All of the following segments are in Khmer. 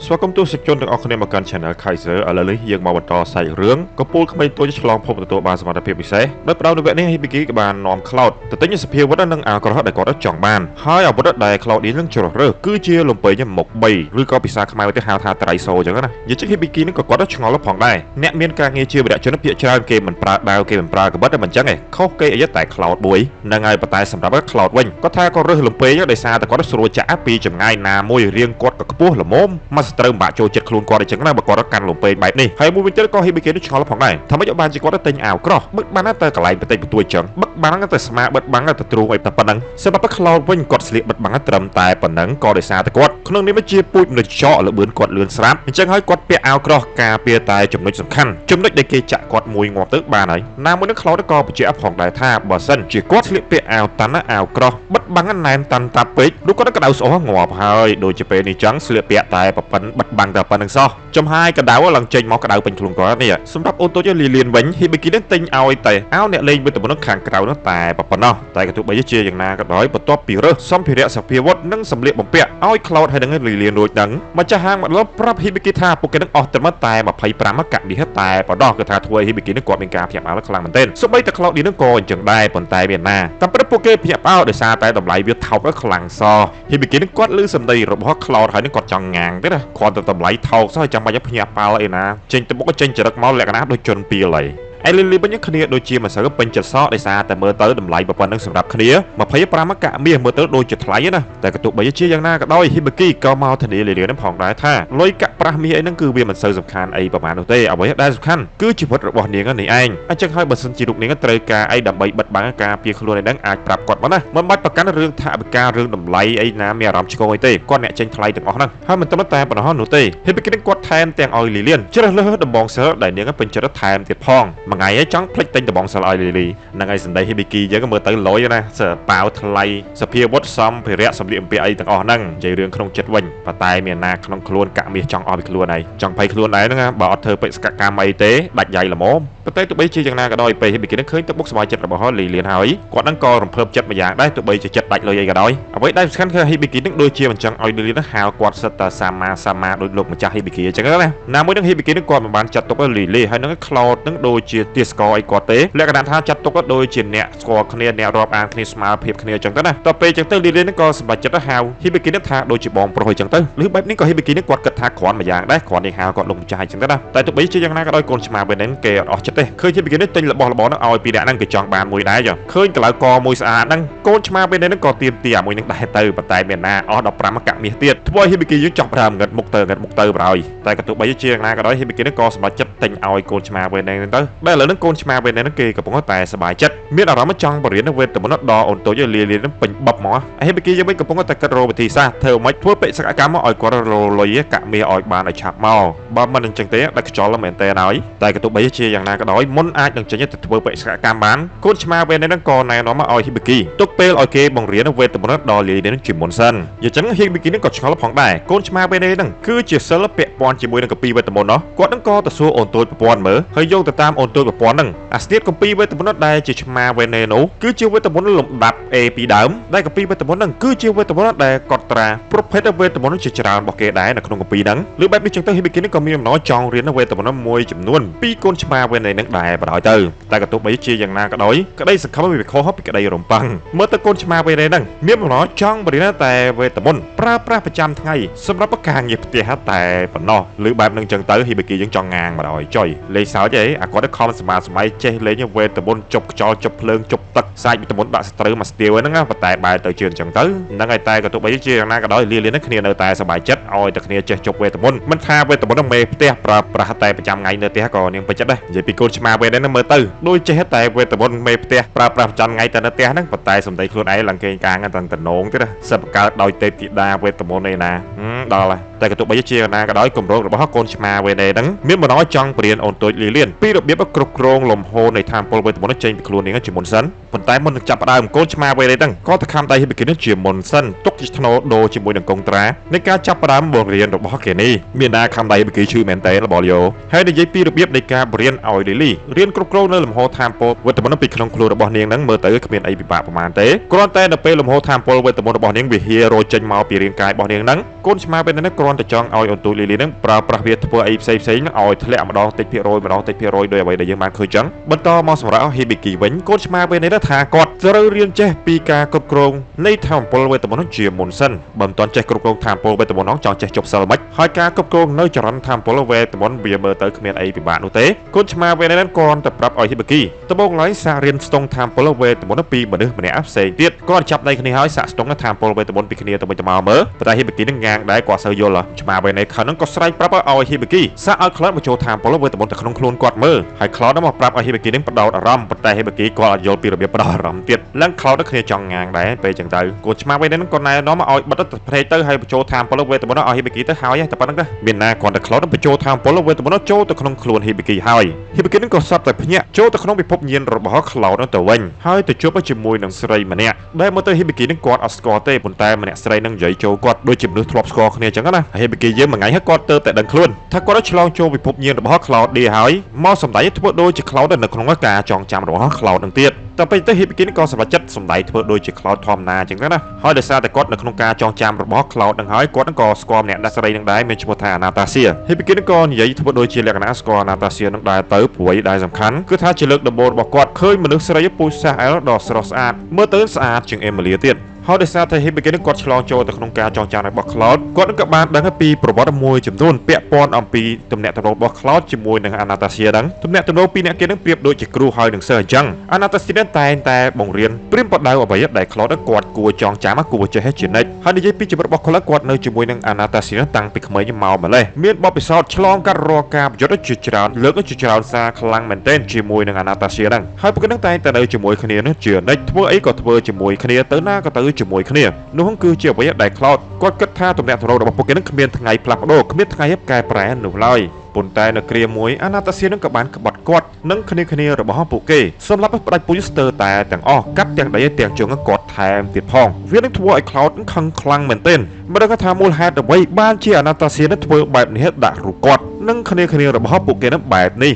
ស្វាគមន៍ទស្សនិកជនទាំងអស់គ្នាមកកាន់ Channel Kaiser ឥឡូវនេះយើងមកបន្តសាច់រឿងកំពូលក្មេងតូចឆ្លងភពទទួលបានសមត្ថភាពពិសេសដោយផ្ដោតនៅវគ្គនេះ Hibiki ក៏បាននាំ Cloud ទៅទិញសភាវុធនិងអាក្រហល់ដែលគាត់ចង់បានហើយអាវុធដែល Cloud នឹងជ្រើសរើសគឺជាលំពេញមុខ3ឬក៏ភាសាខ្មែរទៅហៅថាត្រៃសូអញ្ចឹងណានិយាយចឹង Hibiki នឹងក៏គាត់ឆ្ងល់ផងដែរអ្នកមានការងារជាវីរៈជនភាគច្រើនគេមិនប្រើដាវគេមិនប្រើកបិតតែមិនចឹងឯងខុសគេអីតែ Cloud មួយនឹងហើយប៉ុន្តែសម្រាប់ Cloud វិញគាត់ថាគាត់រើសលំពេញដោយសារតែគាត់ស្រួលចាក់ពីចម្ងាយណាមួយរៀងគាត់ក៏ខ្ពស់ល្មមមកស្ត្រូវបាក់ចូលចិត្តខ្លួនគាត់អញ្ចឹងណាបើគាត់កាន់លំពេងបែបនេះហើយមួយវិញទៀតក៏ Hibiki នឹងឆ្ងល់ផងដែរថាមិនបានជាគាត់ទៅទិញអាវក្រោះបឹកបានតែកន្លែងបន្តិចបន្តួចអញ្ចឹងបឹកបានតែស្មាបិទបាំងតែទ្រូងអីតែប៉ុណ្ណឹងសម្រាប់ Cloud វិញគាត់ស្លៀកបិទបាំងត្រឹមតែប៉ុណ្ណឹងក៏ដោយសារតែគាត់ក្នុងនេះវាជាពូជមនុស្សចកលបឿនគាត់លឿនស្រាប់អញ្ចឹងហើយគាត់ពាក់អាវក្រោះការពារតែចំណុចសំខាន់ចំណុចដែលគេចាក់គាត់មួយងាប់ទៅបានហើយណាមួយនឹង Cloud ក៏បញ្ជាក់ផងដែរថាបើសិនជាគាត់ស្លៀកពាក់អាវតាន់អាវក្រោះបិទបាំងណែនតាន់តាពេកនោះគាត់ក្តៅស្អុះងាប់ហើយដូចជាពេលនេះចឹងស្លៀកពាក់តែប្រប៉ិនបិទបាំងតែប៉ុណ្្នឹងសោះចំហាយកដៅឡើងចេញមកក្តៅពេញខ្លួនគាត់នេះសម្រាប់អូនតូចលីលៀនវិញ Hibiki នឹងទិញឲ្យតែអាវអ្នកលេងវិតមុនខាងក្រៅនោះតែប៉ុណ្ណោះតែក៏ទោះបីជាយ៉ាងណាក៏ដោយបន្ទាប់ពីរើសសម្ភារៈសភាវុធនិងសម្លៀកបំពាក់ឲ្យ Cloud ហើយនឹងលីលៀនរួចដឹងម្ចាស់ហាងមកលបប្រាប់ Hibiki ថាពួកគេនឹងអស់ត្រឹមតែ25កាក់នេះតែប៉ុណ្ណោះគឺថាធ្វើឲ្យ Hibiki នឹងគាត់មានការភ្ញាក់ផ្អើលខ្លាំងមែនទែនសូម្បីតែ Cloud នេះនឹងក៏អញ្ចឹងដែរប៉ុន្តែវាណាតាមពិតពួកគេភ្ញាក់ផ្អើលដោយសារតែតម្លៃវាថោកខ្លាំងសោះ Hibiki នឹងគាត់ឮសម្ដីរបស់ Cloud ហើយនឹងគាត់ចង់ងាងទេណាគាត់ទៅតម្លៃថោកសោះចាំបាច់ភ្ញាក់ផ្អើលអីណាចេញទៅមុខចេញចរិតមកលក្ខណៈដូចជនពីលហើយឯលីលីវិញគ្នាដូចជាមិនសូវពេញចិត្តសោះដោយសារតែមើលទៅតម្លៃប៉ុណ្ណឹងសម្រាប់គ្នា25កាក់មាសមើលទៅដូចជាថ្លៃណាតែក៏ទោះបីជាយ៉ាងណាក៏ដោយ Hibiki ក៏មកធានាលីលីនឹងផងដែរថាលុយកាក់ប្រាស់មាសអីហ្នឹងគឺវាមិនសូវសំខាន់អីប្រហែលនោះទេអ្វីដែលសំខាន់គឺជីវិតរបស់នាងនេះឯងអញ្ចឹងហើយបើសិនជាលោកនាងត្រូវការអីដើម្បីបិទបាំងការពារខ្លួនឯងអាចប្រាប់គាត់មកណាមិនបាច់ប្រកាន់រឿងថាវិការរឿងតម្លៃអីណាមានអារម្មណ៍ឆ្កងអីទេគាត់អ្នកចេញថ្លៃទាំងអស់ហ្នឹងហើយមិនត្រឹមតែប៉ុណ្ណោះនោះទេ Hibiki នឹងគាត់ថែមទាំងឲ្យលីលៀនជ្រើសរើសដំបងសិលដែលនាងពេញចិត្តថែមទៀតផងមួយថ្ងៃឯងចង់ភ្លេចទិញដំបងសិលឲ្យលីលីហ្នឹងហើយសម្ដី Hibiki យើងក៏មើលទៅលយណាប៉ាវថ្លៃសភាវុធសម្ភារៈសម្លៀកបំពាក់អីទាំងអស់ហ្នឹងនិយាយរឿងក្នុងចិត្តវិញប៉ុន្តែមានណាក្នុងខ្លួនកាក់មាសចង់អស់ពីខ្លួនហើយចង់ភ័យខ្លួនដែរហ្នឹងបើអត់ធ្វើបេសកកម្មអីទេដាច់យ៉ៃល្មមប៉ុន្តែទោះបីជាយ៉ាងណាក៏ដោយពេល Hibiki នឹងឃើញទឹកមុខសប្បាយចិត្តរបស់លីលៀនហើយគាត់នឹងក៏រំភើបចិត្តមួយយ៉ាងដែរទោះបីជាចិត្តដាច់លុយអីក៏ដោយអ្វីដែលសំខាន់គឺ Hibiki នឹងដូចជាមិនចង់ឲ្យលីលៀនហៅគាត់សិតតែសាមាដូចលោកម្ចាស់ Hibiki អញ្ចឹងណាមួយនឹង Hibiki នឹងគាត់មិនបានចាត់ទុកលីលីហើយនឹង Cloud នឹងដូចជាទាស្គរអីគាត់ទេលក្ខណៈថាចាត់ទុកដូចជាអ្នកស្គាល់គ្នាអ្នករាប់អានគ្នាស្មើភាពគ្នាអញ្ចឹងទៅណាតទៅពេលអញ្ចឹងទៅលីលីនឹងក៏សម្រេចចិត្តហៅ Hibiki នឹងថាដូចជាបងប្រុសអញ្ចឹងទៅឬបែបនេះក៏ Hibiki នឹងគាត់គិតថាគ្រាន់មួយយ៉ាងដែរគ្រាន់នេះហៅគាត់លោកម្ចាស់អញ្ចឹងទៅណាតែទោះបីជាយ៉ាងណាក៏ដោយកូនឆ្មាវិញហ្នឹងគេអត់អស់ចិត្តទេឃើញ Hibiki នឹងទិញរបស់ហ្នឹងឲ្យពីអ្នកហ្នឹងគេចង់បានមួយដែរចុះឃើញកន្លៅកមួយស្អាតហ្នឹងកូនឆ្មាវិញហ្នឹងក៏ទៀមទីអាមួយហ្នឹងដែរទៅប៉ុន្តែមានណាអស់15កាក់មាសទៀតធ្វើឲ្យ Hibiki យើងចង់ប្រើងឹតមុខទៅប្រហើយតែក៏ទោះបីជាយ៉ាងណាក៏ដោយ Hibiki នឹងក៏សម្រេចចិត្តទិញឲ្យកូនឆ្មាវិញហ្នឹងទៅដែលឥឡូវហ្នឹងកូនឆ្មាវិញហ្នឹងគេកំពុងតែសប្បាយចិត្តមានអារម្មណ៍ចង់បរៀនវេទមន្តដល់អូនតូចលីលីនឹងពេញបបមក Hibiki យើងវិញកំពុងតែគិតរកវិធីសាស្ត្រធ្វើមិនធ្វើបេសកកម្មមកឲ្យគាត់រលុយកាក់មាសឲ្យបានឲ្យឆាប់មកបើមិនអញ្ចឹងទេដាច់ខ្យល់មែនតើហើយតែក៏ទោះបីជាយ៉ាងណាក៏ដោយមុនអាចនឹងចេញទៅធ្វើបេសកកម្មបានកូនឆ្មាវិញហ្នឹងក៏ណែនាំមកឲ្យ Hibiki ទុកពេលឲ្យគេបង្រៀនវេទមន្តដល់លីលីនឹងជាមុនសិនអញ្ចឹង Hibiki នឹងក៏ឆ្ងល់ផងដែរកូនឆ្មាវិញហ្នឹងគឺជាសិលពាក់ព័ន្ធជាមួយនឹងកពីវេទមន្តគាត់នឹងក៏ទៅសួរអូនតូចប្រព័ន្ធមើលហើយយកទៅតាមអូនតូចប្រព័ន្ធហ្នឹងអាស្ទាតកពីវេទមន្តដែលជាឆ្មាវិញនោះគឺជាវេទមន្តលំដាប់ A ពីដើមដែលកពីវេទមន្តហ្នឹងគឺជាវេទមន្តដែលកត់ត្រាប្រភេទវេទមន្តជាច្រើនរបស់គេដែរនៅក្នុងកពីហ្នឹងឬបែបនេះចឹងទៅ Hibiki នឹងក៏មានបំណងចង់រៀនវេទមន្តមួយចំនួនពីកូនឆ្មាវិញហ្នឹងដែរបណ្ដោយទៅតែក៏ទោះបីជាយ៉ាងណាក៏ដោយក្តីសង្ឃឹមវាខុសពីក្តីរំពឹងមើលទៅកូនឆ្មាវិញហ្នឹងមានបំណងចង់បរៀនតែវេទមន្តប្រើប្រាស់ប្រចាំថ្ងៃសម្រាប់ការងារផ្ទះតែប៉ុណ្ណោះឬបែបហ្នឹងចឹងទៅ Hibiki យើងចង់ងាងបណ្ដោយចុយលេងសើចអីអាគាត់ខំសមាសម័យចេះលេងវេទមន្តជប់ខ្យល់ជប់ភ្លើងជប់ទឹកសាច់វេទមន្តដាក់ស្ត្រូវមកស្ទាវហ្នឹងប៉ុន្តែបែរទៅជឿនចឹងទៅហ្នឹងហើយតែក៏ទោះបីជាយ៉ាងណាក៏ដោយលីលីនឹងគ្នានៅតែសប្បាយចិត្តឲ្យតែគ្នាចេះជប់វេទមន្តមិនថាវេទមន្តនឹងមេផ្ទះប្រើប្រាស់តែប្រចាំថ្ងៃនៅផ្ទះក៏នាងពេញចិត្តដែរនិយាយពីកូនឆ្មាវេហ្នឹងមើលទៅដូចចេះតែវេទមន្តមេផ្ទះប្រើប្រាស់ប្រចាំថ្ងៃតែនៅផ្ទះហ្នឹងប៉ុន្តែសំដីខ្លួនឯងឡើងគេងកាងទាំងតំណងទៀតសិបបង្កើតដោយទេពធីតាវេទមន្តឯណាដល់ហើយតែក៏ទោះបីជាយ៉ាងណាក៏ដោយគម្រោងរបស់កូនឆ្មាវេហ្នឹងមានបំណងចង់បរៀនអូនតូចលីលៀនពីរបៀបគ្រប់គ្រងលំហូរនៃថាមពលវេទមន្ត ចេញពីខ្លួននាងជាមុនសិនប៉ុន្តែមុននឹងចាប់ផ្ដើមកូនឆ្មាវេហ្នឹងក៏ទៅខំដៃហេបគីនេះជាមុនសិនទុកជាថ្នូរដូរជាមួយនឹងកងត្រានៃការចាប់ផ្ដើមបង្រៀនរបស់គេនេះមានណាខំដៃហេបគីឈឺមែនតើរបស់យោហើយនិយាយពីរបៀបនៃការបង្រៀនឲ្យលីលីរៀនគ្រប់គ្រងនៅលំហធម៌ពលវេទមន្តពីក្នុងខ្លួនរបស់នាងហ្នឹងមើលទៅគ្មានអីពិបាកប្រហែលទេគ្រាន់តែនៅពេលលំហធម៌ពលវេទមន្តរបស់នាងវាហៀរចេញមកពីរាងកាយរបស់នាងហ្នឹងកូនឆ្មាវពេលហ្នឹងគ្រាន់តែចង់ឲ្យអន្ទូលីលីហ្នឹងប្រើប្រាស់វាធ្វើអីផ្សេងៗឲ្យធ្លាក់ម្ដងតិចភាគរយដោយអ្វីដែលយើងបានឃើញចឹងបន្តមកសម្រាប់ហេបគីវិញកូនឆ្មាវពេលនេះថាគាត់ត្រូវរៀនចេះពីការគ្រប់គ្រងនៃធម៌ពលវេទមន្តជាមុនសិនបើមិនទាន់ចេះគ្រប់គ្រងធម៌ពលវេទមន្តចង់ចេះជប់សិលមិនហើយការគ្រប់គ្រងនៅចរន្តធម៌ពលវេទមន្តវាមើលទៅគ្មានអីពិបាកនោះទេកូនឆ្មាវពេលនេះគ្រាន់តែប្រាប់ឲ្យហេបគីដំបូងឡើយសាករៀនស្ទង់ធម៌ពលវេទមន្តពីមនុស្សម្នាក់ផ្សេងទៀតគាត់ចាប់ដៃគ្នាហើយសាកស្ទង់ធម៌ពលវេទមន្តពីគ្នាទៅវិញទៅមកមើលតែហេបគីនឹងងាងដែរគាត់សូវយល់ឆ្មាវពេលនេះខឹងក៏ស្រែកប្រាប់ឲ្យហេបគីសាកឲ្យខ្លាត់មកចូលធម៌ពលវេទមន្តទៅក្នុងខ្លួនគាត់មើលហើយខ្លោតមកប្រាប់ឲ្យហេបគីនឹងបដោតអារម្មណ៍ប៉ុន្តែហេបគីគាត់អត់យល់ពីរបៀបបដោតអារម្មណ៍ទៀតឡើងខ្លោតដល់គ្នាចង់ងាងដែរពេលចឹងទៅកូនឆ្មាវវិញហ្នឹងក៏ណែនាំឲ្យបិទទៅភ្នែកទៅហើយបញ្ចូលធម៌ពលវេទមន្តឲ្យហេបគីទៅហើយតែប៉ុណ្្នឹងដែរមានណាគាត់តែខ្លោតបញ្ចូលធម៌ពលវេទមន្តចូលទៅក្នុងខ្លួនហេបគីហើយហេបគីនឹងក៏សត្វតែភ្ញាក់ចូលទៅក្នុងពិភពញាណរបស់ខ្លោតទៅវិញហើយទៅជួបជាមួយនឹងស្រីម្នាក់ដែលមើលទៅហេបគីនឹងគាត់អត់ស្គាល់ទេប៉ុន្តែម្នាក់ស្រីនឹងនិយាយចូលគាត់ដូចជាមនុស្សធ្លាប់ស្គាល់គ្នាចឹងណាហេបគីយើងមួយថ្ងៃហើយគាត់ទៅតែដឹងខ្លួនថាគាត់ឆ្លងចូលពិភពញាណរបស់ខ្លោតឌីហើយមកសម្ដែងធ្វើដូចជាខ្លោតនៅក្នុងការចងចាំរបស់ខ្លោតនឹងទៀតតែពេលទៅហេបគីក៏សម្រេចចិត្តសម្ដែងធ្វើដូចជាខ្លោតធម្មតាចឹងណាហើយដោយសារតែគាត់នៅក្នុងការចងចាំរបស់ខ្លោតនឹងហើយគាត់ក៏ស្គាល់ម្នាក់ដាស់ស្រីនឹងដែរមានឈ្មោះថាអាណាតាសៀហេបគីក៏និយាយធ្វើដូចជាលក្ខណៈស្គាល់អាណាតាសៀនឹងដែរទៅព្រួយដែលសំខាន់គឺថាជាលើកដំបូងរបស់គាត់ឃើញមនុស្សស្រីពូជសាសអែលដ៏ស្រស់ស្អាតមើលទៅស្អាតជាងអេមីលីទៀតហើយដោយសារតែហេបគីគាត់ឆ្លងចូលទៅក្នុងការចងចាំរបស់ខ្លោតគាត់ក៏បានដឹងពីប្រវត្តិមួយចំនួនពាក់ព័ន្ធអំពីទំនាក់ទំនងរបស់ខ្លោតជាមួយនឹងអាណាតាសៀហ្នឹងទំនាក់ទំនងពីរនាក់គេនឹងប្រៀបដូចជាគ្រូហើយនឹងសិស្សអញ្ចឹងអាណាតាសៀតែងតែបង្រៀនព្រាមបដៅអ្វីដែលខ្លោតគាត់គួរចងចាំគួរចេះជានិច្ចហើយនិយាយពីជីវិតរបស់ខ្លោតគាត់នៅជាមួយនឹងអាណាតាសៀតាំងពីក្មេងមកម្លេះមានបទពិសោធន៍ឆ្លងកាត់រាល់ការប្រយុទ្ធជាច្រើនលើកជាច្រើនសារខ្លាំងមែនទែនជាមួយនឹងអាណាតាសៀហ្នឹងហើយពួកគេនឹងតែងតែនៅជាមួយគ្នានេះជានិច្ចធ្វើអីក៏ធ្វើជាមួយគ្នាទៅណាក៏ទៅជាមួយគ្នានោះគឺជាអ្វីដែលខ្លោតគាត់គិតថាទំនាក់ទំនងរបស់ពួកគេនឹងគ្មានថ្ងៃផ្លាស់ប្ដូរគ្មានថ្ងៃកែប្រែនោះឡើយប៉ុន្តែនៅគ្រាមួយអាណាតាសៀនឹងក៏បានក្បត់គាត់នឹងគ្នារបស់ពួកគេសម្រាប់ផ្ដាច់ពុយស្ទើរតែទាំងអស់កាត់ទាំងដៃទាំងជើងគាត់ថែមទៀតផងវានឹងធ្វើឲ្យខ្លោតខឹងខ្លាំងមែនទែនមិនដឹងថាមូលហេតុអ្វីបានជាអាណាតាសៀនឹងធ្វើបែបនេះដាក់រូបគាត់នឹងគ្នារបស់ពួកគេនឹងបែបនេះ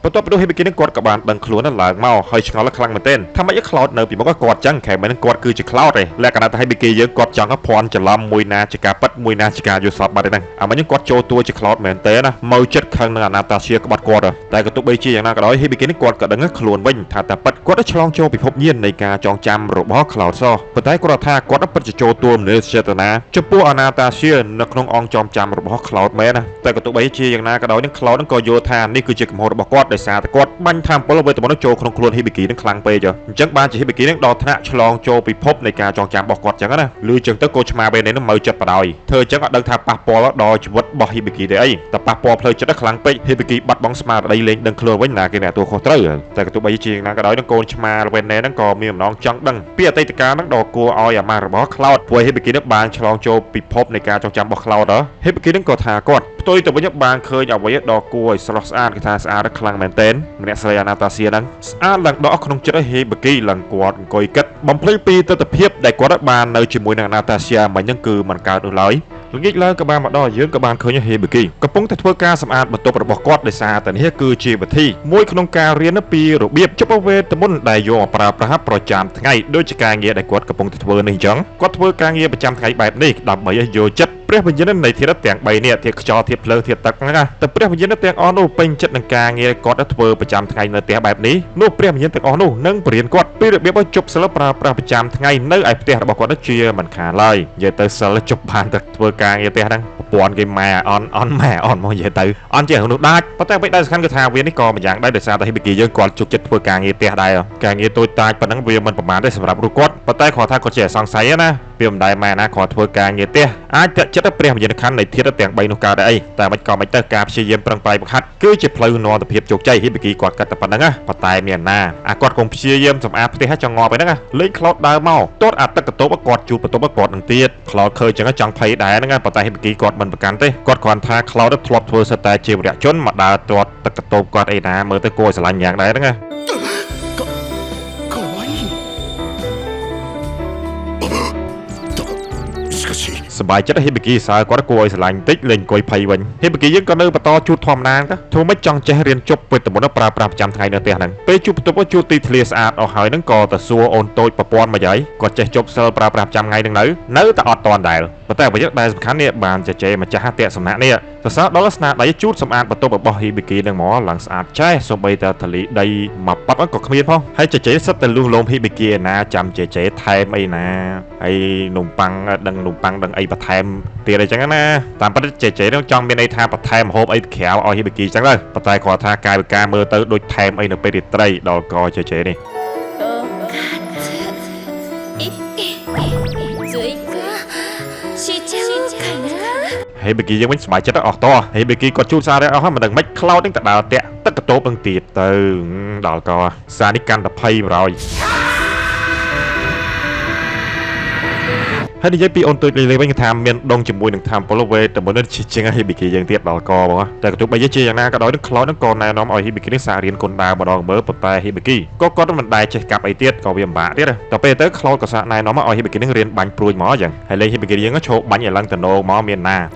បន្ទាប់ពីហេបគីនឹងគាត់ក៏បានដឹងខ្លួនឡើងមកហើយឆ្ងល់ខ្លាំងមែនទែនថាម៉េចខ្លោតនៅពីមុខគាត់ចឹងខែមិនគាត់គឺជាខ្លោតទេលក្ខណៈថាហេបគីយើងគាត់ចង់ភ័ន្តច្រឡំមួយណាជាការប៉ិតមួយណាជាការយល់សប្តិបាត់ទេហ្នឹងអាមិញគាត់ចូលតួជាខ្លោតមែនទែនណាមកចិត្តខឹងនឹងអាណាតាសៀក្បត់គាត់តែក៏ទោះបីជាយ៉ាងណាក៏ដោយហេបគីនឹងគាត់ក៏ដឹងខ្លួនវិញថាតែប៉ិតគាត់ឆ្លងចូលពិភពញាណនៃការចងចាំរបស់ខ្លោតសោះប៉ុន្តែគាត់ថាគាត់ពិតជាចូលតួមនោចេតនាចំពោះអាណាតាសៀនៅក្នុងអង្គចងចាំរបស់ខ្លោតមែនណាតែក៏ទោះបីជាយ៉ាងណាក៏ដោយនឹងខ្លោតនឹងក៏យល់ថានេះគឺជាកំហុសរបស់គាត់ដោយសារតែគាត់បាញ់ថាមពលវេទមន្តចូលក្នុងខ្លួនហេបគីនឹងខ្លាំងពេកអញ្ចឹងបានជាហេបគីនឹងដល់ថ្នាក់ឆ្លងចូលពិភពនៃការចងចាំរបស់គាត់អញ្ចឹងណាលឺអញ្ចឹងទៅកូនឆ្មាពេលនេះនឹងមើលចិត្តបដ ாய் ធ្វើអញ្ចឹងអត់ដឹងថាប៉ះពាល់ដល់ជីវិតរបស់ហេបគីទេអីតែប៉ះពាល់ផ្លូវចិត្តខ្លាំងពេកហេបគីបាត់បង់ស្មារតីលេងដឹងខ្លួនវិញណាគេអ្នកទួខុសត្រូវតែក៏ទោះបីជាយ៉ាងណាក៏ដោយនឹងកូនឆ្មាពេលនេះនឹងក៏មានបំណងចង់ដឹងពីអតីតកាលនឹងដល់គួរឲ្យអាម៉ាស់របស់ខ្លោតព្រោះហេបគីនឹងបានឆ្លងចូលពិភពនៃការចងចាំរបស់ខ្លោតហេបគីនឹងក៏ថាគាត់ផ្ទុយទៅវិញបានឃើញអ្វីដល់គួរឲ្យស្រស់ស្អាតគេថាស្អាតខ្លាំងមែនទែនម្នាក់ស្រីអាណាតាសៀហ្នឹងស្អាតឡើងដកក្នុងចិត្តហេបគីឡើងគាត់អង្គុយគិតបំភ្លឺពីទស្សនវិជ្ជាដែលគាត់បាននៅជាមួយនឹងអាណាតាសៀមិញហ្នឹងគឺមិនកើតនោះឡើយល្ងាចឡើងក៏បានមកដល់យើងក៏បានឃើញហេបគីកំពុងតែធ្វើការសម្អាតបន្ទប់របស់គាត់ដោយសារតែនេះគឺជាវិធីមួយក្នុងការរៀនពីរបៀបជប់វេទមន្តដែលយកមកប្រើប្រាស់ប្រចាំថ្ងៃដូចជាការងារដែលគាត់កំពុងតែធ្វើនេះអញ្ចឹងគាត់ធ្វើការងារប្រចាំថ្ងៃបែបនេះដើម្បីឲ្យយកចិត្តព្រះវិញ្ញាណនៃធាតុទាំង3នេះធាតុខ្យល់ធាតុភ្លើងធាតុទឹកហ្នឹងណាតែព្រះវិញ្ញាណទាំងអស់នោះពេញចិត្តនឹងការងារគាត់ធ្វើប្រចាំថ្ងៃនៅផ្ទះបែបនេះនោះព្រះវិញ្ញាណទាំងអស់នោះនឹងបរៀនគាត់ពីរបៀបជប់សិលប្រើប្រាស់ប្រចាំថ្ងៃនៅឯផ្ទះរបស់គាត់ជាមិនខានឡើយនិយាយទៅសិលជប់បានតែធ្វើការងារផ្ទះហ្នឹងប្រព័ន្ធគេម៉ែអន់ម៉ែអន់មកនិយាយទៅអន់ជានោះដាច់ប៉ុន្តែអ្វីដែលសំខាន់គឺថាវានេះក៏ម្យ៉ាងដែរដោយសារតែហេបគីយើងគាត់ជុកចិត្តធ្វើការងារផ្ទះដែរការងារតូចតាចប៉ុណ្ណឹងវាមិនប្រមាណទេសម្រាប់រូបគាត់ប៉ុន្តែគាត់ថាគាត់ជាសង្ស័យណាវាមិនដែរម៉ែណាគាត់ធ្វើការងារផ្ទះអាចតាក់ចិត្តព្រះវិញ្ញាណខណ្ឌនៃធាតុទាំង3នោះកើតដែរអីតែមិនក៏មិនទៅការព្យាយាមប្រឹងប្រែងបង្ហាត់គឺជាផ្លូវនាំទៅភាពជោគជ័យហេបគីគាត់គិតតែប៉ុណ្្នឹងណាប៉ុន្តែមានណាគាត់គង់ព្យាយាមសម្អាតផ្ទះចង់ងាប់ហ្នឹងលេងខ្លោតដើរមកតតអាទឹកកតបគាត់ជួបបន្ទប់គាត់នឹងទៀតខ្លោតឃើញចឹងចង់ភ័យដែរហ្នឹងប៉ុន្តែហេបគីគាត់ មិនប្រកាន់ទេគាត់គ្រាន់ថាខ្លោដធ្លាប់ធ្វើសិតតែជាវរៈជនមកដើរទាត់ទឹកកតោបគាត់អីណាមើលទៅគួរស្រឡាញ់យ៉ាងដែរហ្នឹងណាសบายចិត្តហេប៊ីគីសើគាត់គួរឲ្យស្រឡាញ់តិចលេងអង្គុយភ័យវិញហេប៊ីគីយើងក៏នៅបន្តជួបធម្មតាទៅធ្វើមិនចង់ចេះរៀនជប់ពេលតែមុនប្រើប្រាស់ប្រចាំថ្ងៃនៅផ្ទះហ្នឹងពេលជួបបន្ទប់ជួបទីធ្លាស្អាតអស់ហើយហ្នឹងក៏ទៅសួរអូនតូចប្រព័ន្ធមកយាយគាត់ចេះជប់សិលប្រើប្រាស់ប្រចាំថ្ងៃហ្នឹងនៅតែអត់តាន់ដែរប៉ុន្តែអ្វីដែលសំខាន់នេះបានជជែកម្ចាស់ផ្ទះសំណាក់នេះសរសើរដល់ស្នាដៃជូតសម្អាតបន្ទប់របស់ហេប៊ីគីហ្នឹងមកឡើងស្អាតចេះសូម្បីតែធលីដីមកប៉ាត់ក៏គ្មានផងហើយជជែសិតតែលួងលោមហេប៊ីគីឯណាចាំជជែថែមអីណាហើយនំប៉័ងដឹងអីបន្ថែមទៀតអីចឹងណាតាមពិតជជែនឹងចង់មានន័យថាបន្ថែមម្ហូបអីក្រៅឲ្យហេប៊ីគីចឹងទៅប៉ុន្តែគាត់ថាកាយវិការមើលទៅដូចថែមអីនៅពេលរាត្រីដល់កជជែនេះហេប៊ីគីយើងវិញសប្បាយចិត្តអស់តោះហេប៊ីគីគាត់ជួលសារអស់ហើយមិនដឹងមិនខ្លោចនឹងទៅដើរតាក់ទឹកកតោបនឹងទៀតទៅដល់កសារនេះកាន់តែភ័យបរោយហើយនិយាយពីអូនទូចលេងវិញថាមានដងជាមួយនឹងថាមពលវេតែមុននេះជាងហេប៊ីគីយើងទៀតដល់កបងតែក៏ទោះបីជាយ៉ាងណាក៏ដោយនឹងខ្លោចនឹងក៏ណែនាំឲ្យហេប៊ីគីនេះសាករៀនគុណដាវម្ដងមើលប៉ុន្តែហេប៊ីគីក៏គាត់មិនដែលចេះកាប់អីទៀតក៏វាពិបាកទៀតតែពេលទៅខ្លោចក៏សាកណែនាំឲ្យហេប៊ីគីនឹងរៀនបាញ់ព្រួយមកអញ្ចឹងហើយលេងហេប៊ីគីយើងឈោបាញ់ឲ្យឡើងទៅណោមកមានណា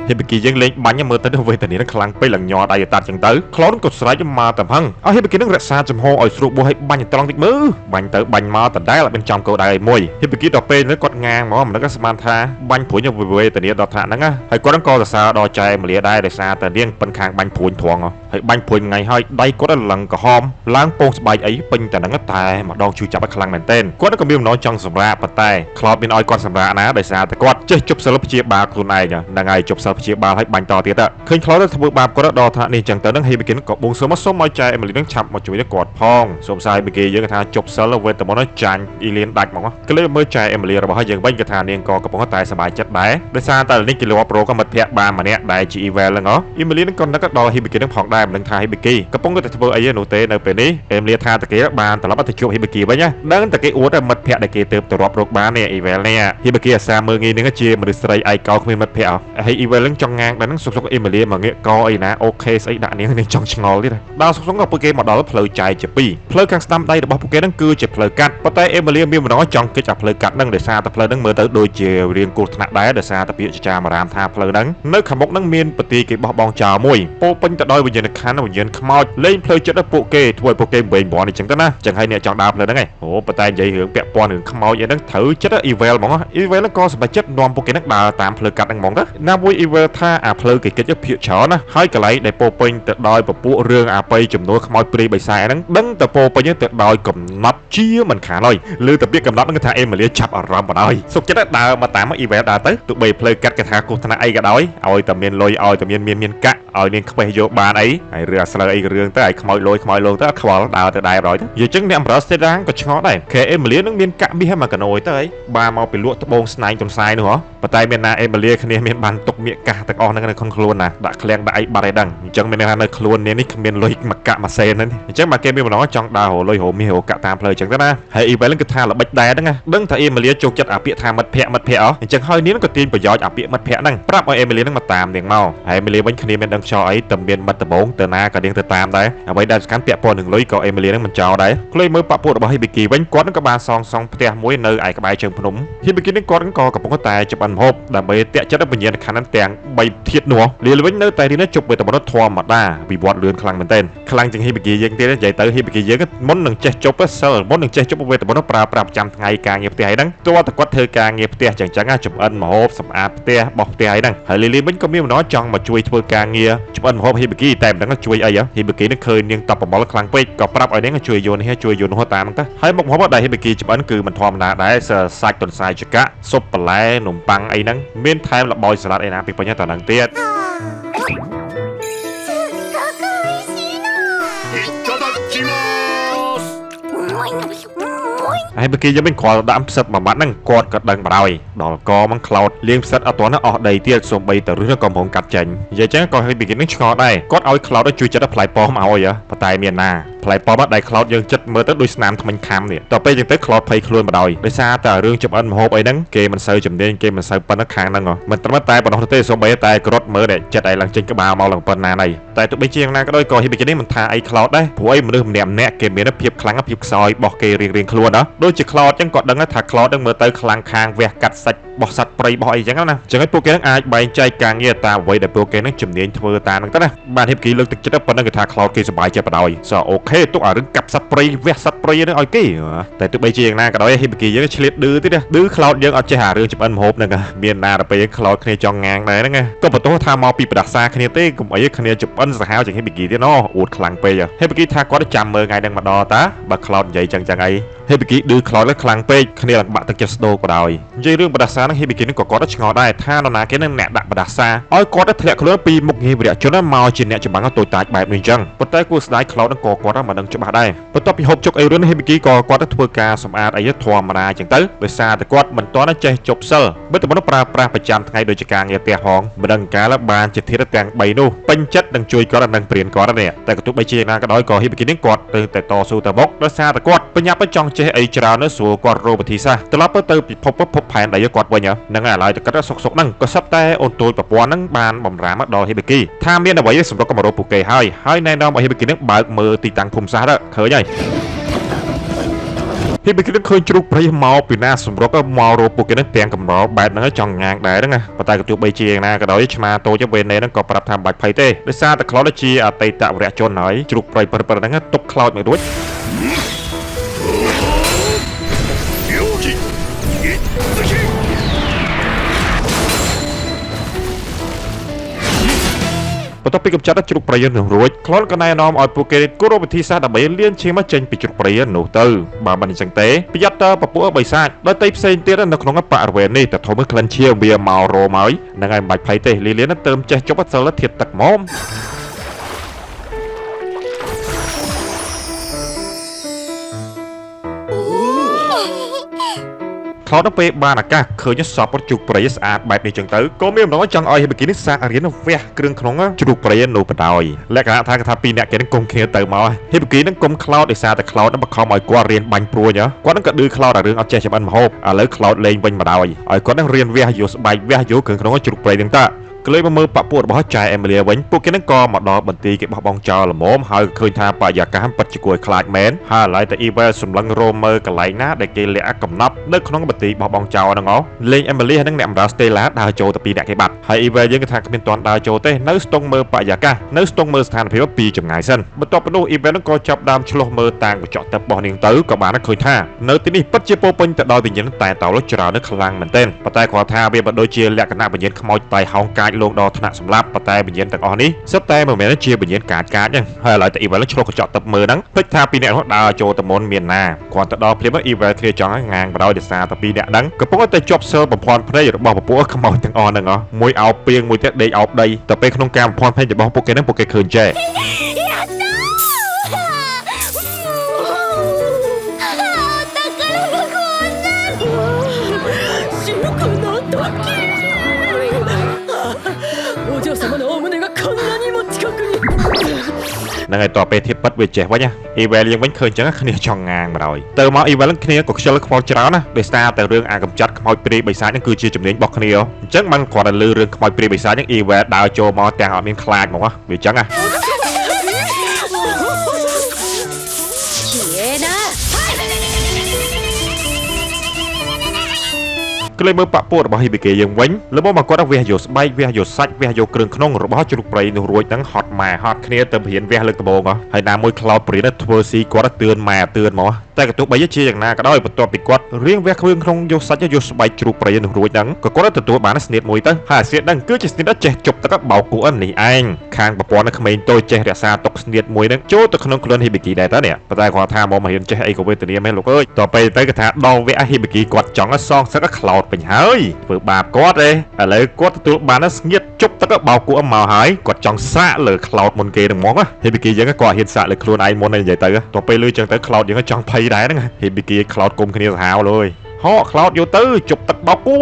ហេប៊ីគីយើងលេងបាញ់មើលទៅវេទនានឹងខ្លាំងពេកឡើងញ័រដៃតាត់ចឹងទៅខ្លោនក៏ស្រែកមកតែហឹងឲ្យហេប៊ីគីនឹងរក្សាចំហឲ្យស្រួលបោះឲ្យបាញ់ត្រង់តិចមើលបាញ់ទៅបាញ់មកដដែលអត់មានចំគោលដៅឲ្យមួយហេប៊ីគីដល់ពេលនេះគាត់ងាងមកមិនដឹងស្មានថាបាញ់ព្រួយវេទនាដល់ថ្នាក់ហ្នឹងហើយគាត់ក៏សរសើរដល់ចែមលាដែរដោយសារតែនាងប៉ិនខាងបាញ់ព្រួយធំហើយបាញ់ព្រួយថ្ងៃហើយដៃគាត់ឡើងក្រហមឡើងពងស្បែកអីពេញតែហ្នឹងតែម្ដងជួយចាប់ឲ្យខ្លាំងមែនទែនគាត់ក៏មានបំណងចង់សម្រាកប៉ុន្តែខ្លោបមានឲ្យគាត់សម្រាកណាដោយសារតែគាត់ចេះជប់សិលព្យាបាលខ្លួនឯងហ្នឹងហើយជប់សិលព្យាបាលឲ្យបាញ់តទៀតឃើញខ្លោទៅធ្វើបាបគាត់ដល់ថ្នាក់នេះចឹងទៅនឹងហេប៊ីគីក៏បួងសួងមកសុំឲ្យចែអេមីលីនឹងឆាប់មកជួយគាត់ផងសុំសាយហេប៊ីគីយើងថាជប់សិលវេតែមុនចាញ់អ៊ីលៀនដាច់មកក៏លើមើលចែអេមីលីរបស់យើងវិញក៏ថានាងក៏កំពុងតែសប្បាយចិត្តដែរដោយសារតែនេះគេលាប់ប្រូក៏មិត្តភក្តិបានម្នាក់ដែលជាអ៊ីវែលហ្នឹងអ៊ីមីលីនឹងក៏នឹកដល់ហេប៊ីគីនឹងផងដែរមិនដឹងថាហេប៊ីគីកំពុងតែធ្វើអីនោះទេនៅពេលនេះអេមីលីថាតាគេបានត្រឡប់ទៅជួបហេប៊ីគីវិញណាដឹងតែគេអួតតែមិត្តភក្តិដែលគេទៅរាប់រកបាននេះអ៊ីវែលនេះហេប៊ីគីអាសាមើងងាយនឹងជាមនុស្សស្រីឯកោគ្មានមិត្តភក្តិហើយអ៊ីវែលនឹងចង់ងាងដល់នឹងសុកអេមីលីមកងាកកអីណាអូខេស្អីដាក់នាងចង់ឆ្ងល់ទៀតដល់សុកក៏ពួកគេមកដល់ផ្លូវចែកជាពីរផ្លូវខាងស្ដាំដៃរបស់ពួកគេនឹងគឺជាផ្លូវកាត់ប៉ុន្តែអេមីលីមានបំណងចង់គេចអាផ្លូវកាត់នឹងដោយសារតែផ្លូវនឹងមើលទៅដូចជារៀងគ្រោះថ្នាក់ដែរដោយសារតែពាក្យចាមអារាមថាផ្លូវនឹងនៅខាងមុខនឹងមានប្រទីគេបោះបង់ចោលមួយពោពេញទៅដោយវិញ្ញាណក្ខន្ធវិញ្ញាណខ្មោចលេងផ្លូវចិត្តដល់ពួកគេធ្វើឲ្យពួកគេបែងបន់អញ្ចឹងទៅណាចឹងហើយអ្នកចង់ដើរផ្លូវហ្នឹងឯងអូប៉ុន្តែនិយាយរឿងពាក់ព័ន្ធរឿងខ្មោចអីហ្នឹងត្រូវចិត្តអ៊ីវែលហ្មងអ៊ីវែលហ្នឹងក៏សម្បត្តិចិត្តនាំពួកគេហ្នឹងដើរតាមផ្លូវកាត់ហ្នឹងហ្មងទៅណាមួយអ៊ីវែលថាអាផ្លូវគេកិច្ចភាកច្រើនណាហើយកន្លែងដែលពោពេញទៅដោយពពួករឿងអាបៃចំនួនខ្មោចព្រាយបិសាចហ្នឹងដឹងតែពោពេញទៅដោយកំណត់ជាមិនខានឡើយលើតែពាក្យកំណត់ហ្នឹងថាអេមីលីចាប់អារម្មណ៍បណ្ដោយសុខចិត្តដើរមកតាមអ៊ីវែលដើរទៅទោះបីផ្លូវកាត់គេថាគ្រោះថ្នាក់អីក៏ដោយឲ្យតែមានលុយឲ្យតែមានកាក់ឲ្យនាងខ្វេះយកបានអីហើយរឿងអាស្លើអីរឿងទៅឲ្យខ្មោចលុយខ្មោចលងទៅខ្វល់ដើរទៅដែរបណ្ដោយទៅនិយាយចឹងអ្នកអំរើស្ទេដាងក៏ឆ្ងល់ដែរខែអេមីលីនឹងមានកាក់មាសមកកណយទៅអីបានមកពីលក់ត្បូងស្នែងទន្សាយនោះហ៎ប៉ុន្តែមានណាអេមីលីគ្នាមានបានទុកមាសកាសទាំងអស់ហ្នឹងនៅក្នុងខ្លួនណាដាក់ឃ្លាំងដាក់អីបាត់អីដឹងអញ្ចឹងមានន័យថានៅខ្លួននាងនេះគ្មានលុយមកកាក់មួយសេនហ្នឹងអញ្ចឹងមកគេមានបំណងចង់ដើររលុយរមាសរកាក់តាមផ្លូវអញ្ចឹងទៅណាហើយអ៊ីវែលគឺថាល្បិចដែរហ្នឹងដឹងថាអេមីលីជោគចិត្តអាពាក្យថាមិត្តភក្តិអញ្ចឹងហើយនាងក៏ទាញប្រយោជន៍អាពាក្យមិត្តភក្តិហ្នឹងប្រាប់ឲ្យអេមីលីហ្នឹងមកតាមនាងមកហើយអេមីលីវិញគ្នាមានដឹងខ្យល់អីតែមានមិត្តដំបងទៅណាក៏នាងទៅតាមដែរអ្វីដែលសំខាន់ពាក់ព័ន្ធនឹងលុយក៏អេមីលីហ្នឹងមិនចោលដែរឃ្លេមើលប៉ពួករបស់ហេប៊ីគីវិញគាត់ក៏បានសង់ផ្ទះមួយនៅឯក្បែរជើងភ្នំហេប៊ីគីនេះគាត់ក៏កំពុងតែចម្អិនម្ហូបដើម្បីតាក់ចិត្តវិញ្ញាណក្ខន្ធទាំង3ធាតុនោះលាលវិញនៅតែរៀនជប់វេទមន្តធម្មតាវិវត្តលឿនខ្លាំងមែនទែនខ្លាំងជាងហេប៊ីគីយើងទៀតនិយាយទៅហេប៊ីគីយើងមុននឹងចេះជប់សិលមុននឹងចេះជប់វេទមន្តប្រើប្រាស់ប្រចាំថ្ងៃការងារផ្ទះហ្នឹងទោះតែគាត់ធ្វើការងារផ្ទះចឹងចម្អិនម្ហូបសម្អាតផ្ទះបោះផ្ទះហ្នឹងហើយលីលីវិញក៏មានបំណងចង់មកជួយធ្វើការងារចម្អិនម្ហូបហេប៊ីគីតែមិនដឹងជួយអីហេប៊ីគីនឹងឃើញនាងតបប្រមល់ខ្លាំងពេកក៏ប្រាប់ឲ្យនាងជួយយួននេះជួយយួននោះតាមហ្នឹងទៅហើយមុខម្ហូបដែលហេប៊ីគីចម្អិនគឺមិនធម្មតាដែរសាច់ទន្សាយចកាស៊ុបបន្លែនំប៉័ងអីហ្នឹងមានថែមលបោយសាឡាត់អីណាពីពេញតែហ្នឹងទៀតហើយបើគេយកវិញគ្រាន់ដាក់ផ្សិតមួយម៉ាត់ហ្នឹងគាត់ក៏ដឹងបដ ாய் ដល់កមកខ្លោតលាងផ្សិតអត់ទាន់អស់ដីទៀតសូម្បីតែឬក៏កំពុងកាត់ចេញនិយាយចឹងក៏ឲ្យពីគេនឹងឆ្ងល់ដែរគាត់ឲ្យខ្លោតជួយចិត្តផ្លែប៉ោមឲ្យប៉ុន្តែមានណា ផ្លែប៉មដៃ cloud យើងចិត្តមើលទៅដូចស្នាមថ្មិញខាំនេះតទៅពេលចឹងទៅ cloud ភ័យខ្លួនបណ្ដោយដោយសារតែរឿងចំអិនម្ហូបអីហ្នឹងគេមិនសូវជំនាញគេមិនសូវប៉ុណ្ណឹងខាងហ្នឹងមិនត្រឹមតែប៉ុណ្ណោះទេសូម្បីតែក្រត់មើលតែចិត្តឯឡើងចេញក្បាលមកឡើងប៉ុណ្ណាណៃតែទោះបីជាយ៉ាងណាក៏ដោយក៏ Hibiki នេះមិនថាអី cloud ដែរព្រោះអីមនុស្សម្នាក់គេមានភាពខ្លាំងភាពខ្សោយរបស់គេរៀងៗខ្លួនណាដូចជា cloud ចឹងក៏ដឹងថា cloud ហ្នឹងមើលទៅខ្លាំងខាងវះកាត់សាច់បោះសត្វព្រៃបោះអីចឹងណាចឹងហើយពួកគេនឹងអាចបែងចែកការងារតាមអ្វីដែលពួកគេនឹងជំនាញធ្វើតាមហ្នឹងទៅណាបាន Hibiki លើកទឹកចិត្តប៉ុណ្ណឹងគេថា cloud គេសប្បាយចិត្តបណ្ដោយអូខេទុកអារឿងកាប់សត្វព្រៃវះសត្វព្រៃហ្នឹងឲ្យគេតែទោះបីជាយ៉ាងណាក៏ដោយ Hibiki យើងឆ្លៀតឌឺទៀតណាឌឺ cloud យើងអត់ចេះអារឿងចម្អិនម្ហូបហ្នឹងមានណាទៅពេល cloud គ្នាចង់ងាងដែរហ្នឹងក៏បន្ទោសថាមកពីប្រដាសាគ្នាទេកុំអីគ្នាចម្អិនសាហាវជាង Hibiki ទៀតណោះអួតខ្លាំងពេក Hibiki ថាគាត់ចាំមើលថ្ងៃហ្នឹងម្ដងតាបើ cloud និយាយចឹងអី Hibiki ឌឺ cloud ខ្លាំងពេកគ្នាឡើងបាក់ទឹកចិត្តស្ដោក៏ដោយនិយាយរឿងប្រដាសាហ្នឹង Hibiki នឹងក៏គាត់ឆ្ងល់ដែរថានរណាគេនឹងអ្នកដាក់ប្រដាសាឲ្យគាត់ធ្លាក់ខ្លួនពីមុខងារវិរៈជនមកជាអ្នកច្បាំងតូចតាចបែបនេះចឹងប៉ុន្តែគួរស្ដាយ cloud នឹងក៏គាត់មិនដឹងច្បាស់ដែរបន្ទាប់ពីហូបចុកអីរឿង Hibiki ក៏គាត់ធ្វើការសម្អាតអីធម្មតាចឹងទៅដោយសារតែគាត់មិនទាន់ចេះជប់សិលបើតែមនុស្សប្រើប្រាស់ប្រចាំថ្ងៃដូចជាការងារផ្ទះហងមិនដឹងកាលបានជាធាតុទាំង3នោះពេញចិត្តនឹងជួយគាត់នឹងព្រៀនគាត់នេះតែក៏ទោះបីជាយ៉ាងណាក៏ដោយក៏ Hibiki នេះគាត់ទៅតែតស៊ូទៅមុខដោយសារតែគាត់បញ្ញាប់ចង់ចេះអីច្រើននៅស្រួលគាត់រកវិធីសាស្ត្រត្រឡប់ទៅពិភពផែនដីគាត់វិញហ្នឹងហើយឡើយតែគាត់សុកហ្នឹងក៏សឹកតែអូនតូចប្រព័ន្ធហ្នឹងបានបំរាមមកដល់ Hibiki ថាមានអ្វីសម្រាប់កម្រោពួកគេហើយណែនាំឲ្យ Hibiki ហ្នឹងបើកមើលទីតាំងភូមិសាស្ត្រឃើញហើយ Hibiki នឹងឃើញជ្រូកព្រៃមកពីណាសម្រាប់មករកពួកគេនឹងទាំងកម្របែបហ្នឹងចង់ងាងដែរហ្នឹងប៉ុន្តែក៏ទោះបីជាយ៉ាងណាក៏ដោយឆ្មាតូចវេណេហ្នឹងក៏ប្រាប់ថាមិនបាច់ភ័យទេដោយសារតែ cloud ជាអតីតវរៈជនហើយជ្រូកព្រៃប៉ុណ្ណឹងទុក cloud មិនរួចបន្ទាប់ពីកម្ចាត់ជ្រូកព្រៃនឹងរួច cloud ក៏ណែនាំឲ្យពួកគេគោរពវិធីសាស្ត្រដើម្បីលៀនឈាមចេញពីជ្រូកព្រៃនោះទៅបើមិនអញ្ចឹងទេប្រយ័ត្នតើពពួកបិសាចដោយតែផ្សេងទៀតនៅក្នុងបរិវេណនេះតែធំក្លិនឈាមវាមករោមហើយនឹងហើយមិនបាច់ភ័យទេលីនទៅចេះជប់សិលធាតុទឹកហ្មងCloud ទៅពេលបានឱកាសឃើញសពជ្រូកព្រៃស្អាតបែបនេះចឹងទៅក៏មានម្ដងចង់ឲ្យ Hibiki នេះសាករៀនវះគ្រឿងក្នុងជ្រូកព្រៃនោះបណ្ដោយលក្ខណៈថាពីរអ្នកគេនឹងគុំគ្នាទៅមក Hibiki នឹងគុំ Cloud ដោយសារតែ Cloud នឹងបង្ខំឲ្យគាត់រៀនបាញ់ព្រួយគាត់នឹងក៏ឌឺ Cloud ឲ្យរឿងអត់ចេះចម្អិនម្ហូបឥឡូវ Cloud លេងវិញបណ្ដោយឲ្យគាត់នឹងរៀនវះយកស្បែកវះយកគ្រឿងក្នុងជ្រូកព្រៃនឹងតាក្លេមកមើលបពុរបស់ចែ Emilia វិញពួកគេនឹងក៏មកដល់បន្ទីគេបោះបង់ចោលល្មមហើយឃើញថាបរិយាកាសពិតជាគួរឲ្យខ្លាចមែនហើយឡើយតែ Eva សម្លឹងរោមមើលកន្លែងណាដែលគេលាក់កំណប់នៅក្នុងបន្ទីបោះបង់ចោលហ្នឹងលេង Emilia និងអ្នកបម្រើ Stella ដើរចូលទៅពីអ្នកគេបាត់ហើយ Eva យើងគេថាគ្មានទាន់ដើរចូលទេនៅស្ទង់មើលបរិយាកាសនៅស្ទង់មើលស្ថានភាពពីចម្ងាយសិនបន្ទាប់ពីនោះ Eva នឹងក៏ចាប់ដើមឆ្លោះមើលតាំងកញ្ចក់ទឹករបស់នាងទៅក៏បានឃើញថានៅទីនេះពិតជាពោពេញទៅដោយវិញ្ញាណតែតោលច្រើននៅខ្លាំងមែនទែនប៉ុន្តែគាត់ថាវាមិនដូចជាលក្ខណៈវិញ្ញាណខ្មោចតែហោងកាចលងដល់ថ្នាក់ប៉ុន្តែវិញ្ញាណទាំងអស់នេះសុទ្ធតែមិនមែនជាវិញ្ញាណកាចហ្នឹងហើយឥឡូវតែ Evil ឆ្លុះកញ្ចក់ទឹកមើលហ្នឹងភ្លេចថាពីរអ្នកនោះដើរចូលទៅមុនមានណាគាត់ទៅដល់ភ្លាម Evil គ្នាចង់ងាងបដោយដោយសារតែពីរអ្នកហ្នឹងកំពុងតែជាប់សិលបំភាន់ភ្នែករបស់ពពួកខ្មោចទាំងអស់ហ្នឹងមួយអោបពីងមួយទៀតដេកអោបដីតែពេលក្នុងការបំភាន់ភ្នែករបស់ពួកគេហ្នឹងពួកគេឃើញចេះនឹងឲ្យតទៅពេលធៀបពិតវាចេះវិញ Evil យើងវិញឃើញចឹងគ្នាចង់ងាងមកហើយទៅមក Evil គ្នាក៏ខ្ជិលខ្វល់ច្រើនណាដោយសារតែរឿងអាកំចាត់ខ្មោចព្រាយបិសាចហ្នឹងគឺជាជំនាញរបស់គ្នាអញ្ចឹងมันគ្រាន់តែលឺរឿងខ្មោចព្រាយបិសាចហ្នឹង Evil ដើរចូលមកទាំងអត់មានខ្លាចហ្មងវាចឹងណាក្លេមើលបពុរបស់ Hibiki យើងវិញលំមកគាត់វះយកស្បែកវះយកសាច់វះយកគ្រឿងក្នុងរបស់ជ្រូកព្រៃនោះរួចហ្នឹងហត់ម៉ែហត់គ្នាទៅព្រៀនវះលើកដំបូងហើយណាមួយ Cloud ព្រៀនធ្វើស៊ីគាត់ទឿនម៉ែទឿនមកតែក៏ទោះបីជាយ៉ាងណាក៏ដោយបន្ទាប់ពីគាត់រៀងវះគ្រឿងក្នុងយកសាច់យកស្បែកជ្រូកព្រៃនោះរួចហ្នឹងក៏គាត់ទទួលបានស្នៀតមួយទៅហើយស្នៀតហ្នឹងគឺជាស្នៀតចេះជប់ទឹកបោកគូនេះឯងខាងប្រព័ន្ធក្មេងតូចចេះរក្សាទុកស្នៀតមួយហ្នឹងចូលទៅក្នុងខ្លួន Hibiki ដែរតើនេះប៉ុន្តែគាត់ថាមករៀនចេះអីក៏វេទនាមែនលោកអើយតទៅទៅគាត់ថាដល់វគ្គ Hibiki គាត់ចង់សងសឹក Cloud ពេញហើយធ្វើបាបគាត់ទេឥឡូវគាត់ទទួលបានស្ងៀតជប់ទឹកបោកគូមកហើយគាត់ចង់សាកលើ Cloud មុនគេនឹងហ្មង Hibiki យើងក៏ហ៊ានសាកលើខ្លួនឯងមុននិយាយទៅតទៅពេលលឺចឹងទៅ Cloud យើងចង់ភ័យដែរហ្នឹង Hibiki Cloud គុំគ្នាសាហាវលើយហោ Cloud យកទៅជប់ទឹកបោកគូ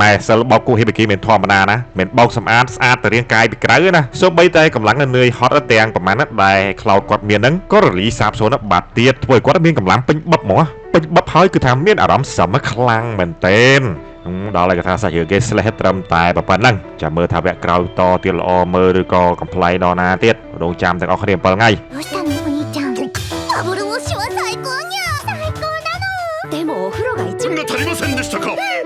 ម៉ែសិលបោកគូហេបគីមានធម្មតាណាមិនបោកសម្អាតស្អាតតែរាងកាយពីក្រៅណាសូម្បីតែកម្លាំងនឿយហត់ទាំងប្រមាណណាដែលខ្លោចគាត់មានហ្នឹងក៏រលីសាបសូន្យបាត់ទៀតធ្វើឲ្យគាត់មានកម្លាំងពេញបឹបហ្មងពេញបឹបហើយគឺថាមានអារម្មណ៍សមខ្លាំងមែនទែនដល់តែគេថាសាច់រឿងគេស្លេះត្រឹមតែប៉ុណ្ណឹងចាំមើលថាវគ្គក្រោយតទៀតល្អមើលឬក៏កំ pl ៃដល់ណាទៀតរងចាំទាំងអស់គ្នា7ថ្ងៃどうしたのお兄ちゃんダブルウォッシュは最高にゃ最高なのでもお風呂が一が足りませんでしたか